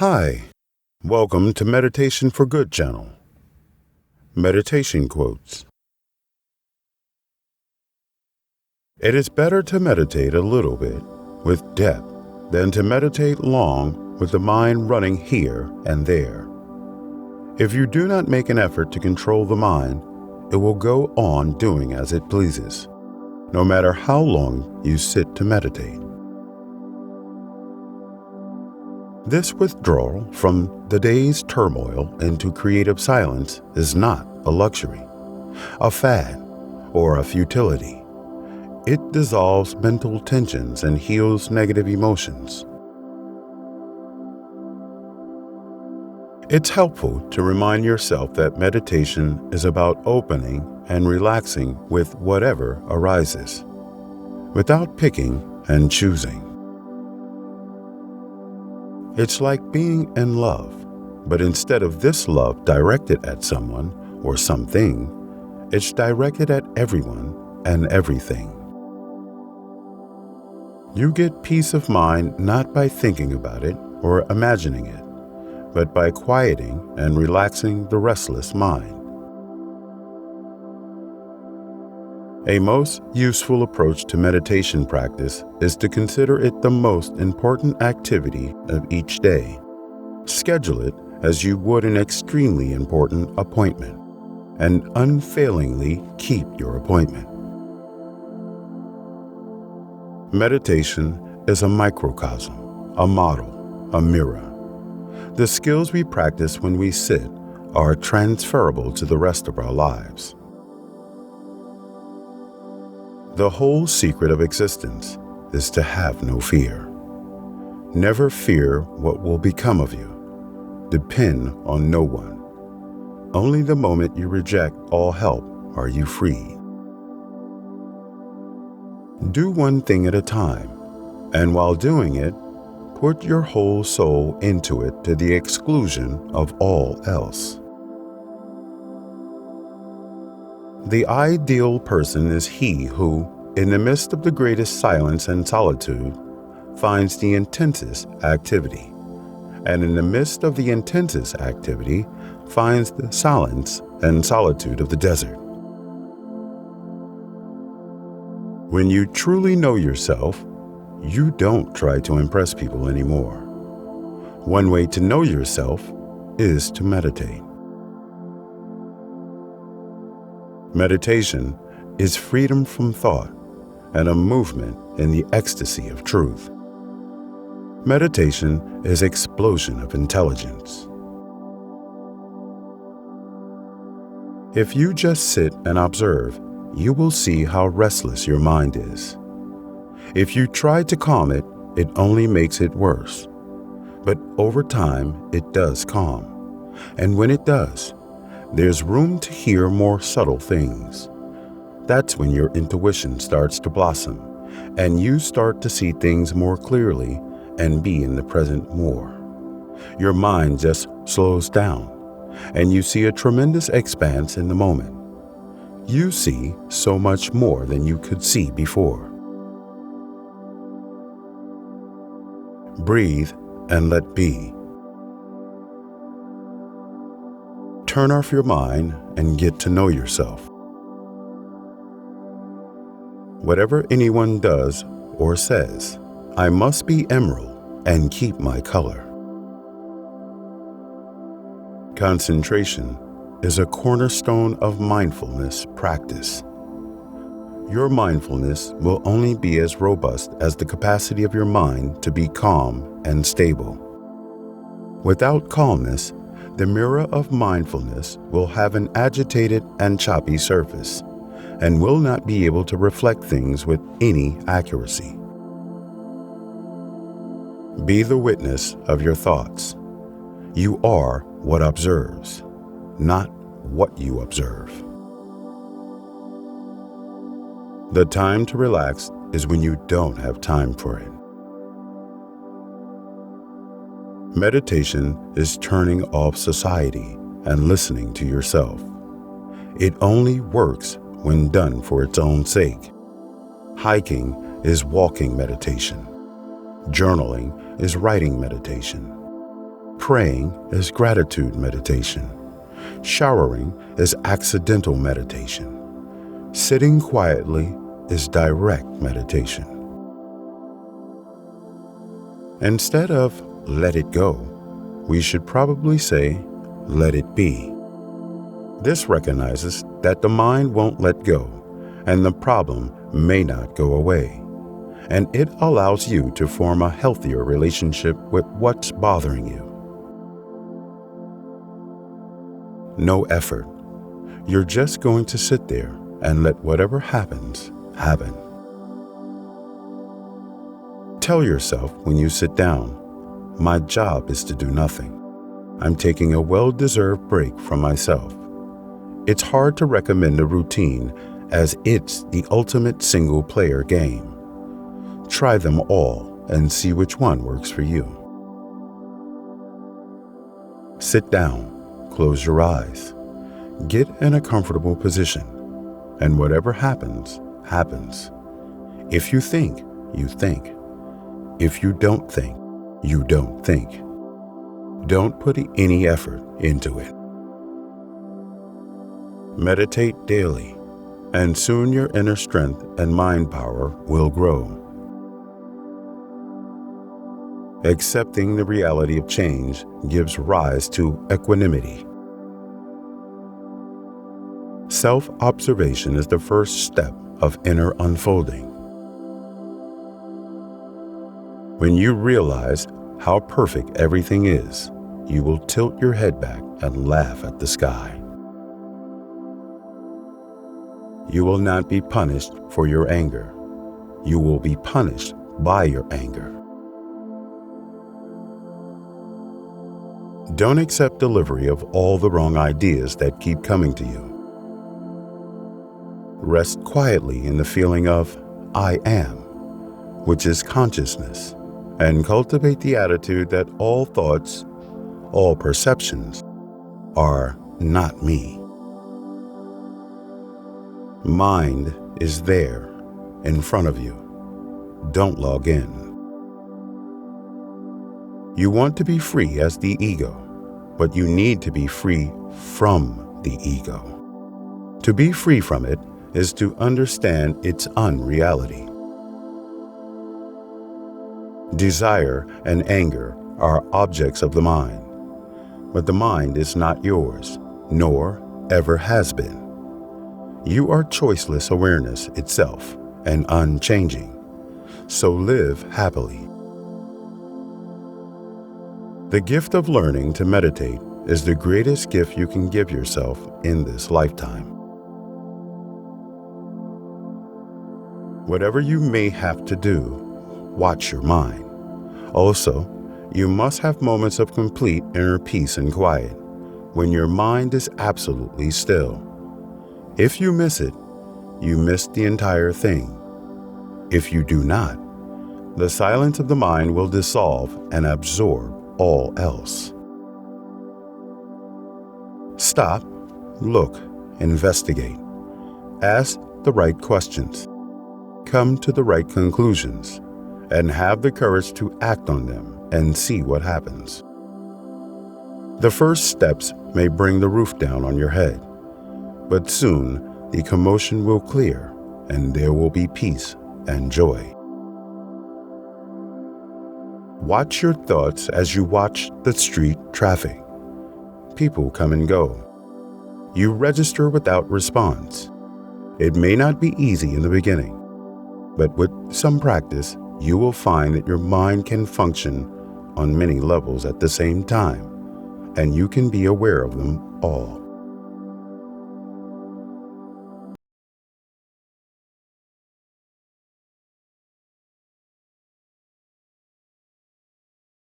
Hi, welcome to Meditation for Good channel. Meditation quotes. It is better to meditate a little bit with depth than to meditate long with the mind running here and there. If you do not make an effort to control the mind, it will go on doing as it pleases, no matter how long you sit to meditate. This withdrawal from the day's turmoil into creative silence is not a luxury, a fad, or a futility. It dissolves mental tensions and heals negative emotions. It's helpful to remind yourself that meditation is about opening and relaxing with whatever arises, without picking and choosing. It's like being in love, but instead of this love directed at someone or something, it's directed at everyone and everything. You get peace of mind not by thinking about it or imagining it, but by quieting and relaxing the restless mind. A most useful approach to meditation practice is to consider it the most important activity of each day. Schedule it as you would an extremely important appointment, and unfailingly keep your appointment. Meditation is a microcosm, a model, a mirror. The skills we practice when we sit are transferable to the rest of our lives. The whole secret of existence is to have no fear. Never fear what will become of you. Depend on no one. Only the moment you reject all help are you free. Do one thing at a time, and while doing it, put your whole soul into it to the exclusion of all else. The ideal person is he who, in the midst of the greatest silence and solitude, finds the intensest activity, and in the midst of the intensest activity, finds the silence and solitude of the desert. When you truly know yourself, you don't try to impress people anymore. One way to know yourself is to meditate. Meditation is freedom from thought and a movement in the ecstasy of truth. Meditation is explosion of intelligence. If you just sit and observe, you will see how restless your mind is. If you try to calm it, it only makes it worse. But over time, it does calm. And when it does, there's room to hear more subtle things. That's when your intuition starts to blossom, and you start to see things more clearly and be in the present more. Your mind just slows down, and you see a tremendous expanse in the moment. You see so much more than you could see before. Breathe and let be. Turn off your mind and get to know yourself. Whatever anyone does or says, I must be emerald and keep my color. Concentration is a cornerstone of mindfulness practice. Your mindfulness will only be as robust as the capacity of your mind to be calm and stable. Without calmness, the mirror of mindfulness will have an agitated and choppy surface, and will not be able to reflect things with any accuracy. Be the witness of your thoughts. You are what observes, not what you observe. The time to relax is when you don't have time for it. Meditation is turning off society and listening to yourself. It only works when done for its own sake. Hiking is walking meditation. Journaling is writing meditation. Praying is gratitude meditation. Showering is accidental meditation. Sitting quietly is direct meditation. Instead of let it go, we should probably say let it be. This recognizes that the mind won't let go and the problem may not go away, and it allows you to form a healthier relationship with what's bothering you. No effort. You're just going to sit there and let whatever happens, happen. Tell yourself when you sit down, my job is to do nothing. I'm taking a well-deserved break from myself. It's hard to recommend a routine as it's the ultimate single-player game. Try them all and see which one works for you. Sit down, close your eyes, get in a comfortable position, and whatever happens, happens. If you think, you think. If you don't think, you don't think. Don't put any effort into it. Meditate daily, and soon your inner strength and mind power will grow. Accepting the reality of change gives rise to equanimity. Self-observation is the first step of inner unfolding. When you realize how perfect everything is, you will tilt your head back and laugh at the sky. You will not be punished for your anger. You will be punished by your anger. Don't accept delivery of all the wrong ideas that keep coming to you. Rest quietly in the feeling of I am, which is consciousness, and cultivate the attitude that all thoughts, all perceptions, are not me. Mind is there, in front of you. Don't log in. You want to be free as the ego, but you need to be free from the ego. To be free from it is to understand its unreality. Desire and anger are objects of the mind, but the mind is not yours, nor ever has been. You are choiceless awareness itself and unchanging, so live happily. The gift of learning to meditate is the greatest gift you can give yourself in this lifetime. Whatever you may have to do, watch your mind. Also, you must have moments of complete inner peace and quiet, when your mind is absolutely still. If you miss it, you miss the entire thing. If you do not, the silence of the mind will dissolve and absorb all else. Stop, look, investigate. Ask the right questions. Come to the right conclusions, and have the courage to act on them and see what happens. The first steps may bring the roof down on your head, but soon the commotion will clear and there will be peace and joy. Watch your thoughts as you watch the street traffic. People come and go. You register without response. It may not be easy in the beginning, but with some practice, you will find that your mind can function on many levels at the same time, and you can be aware of them all.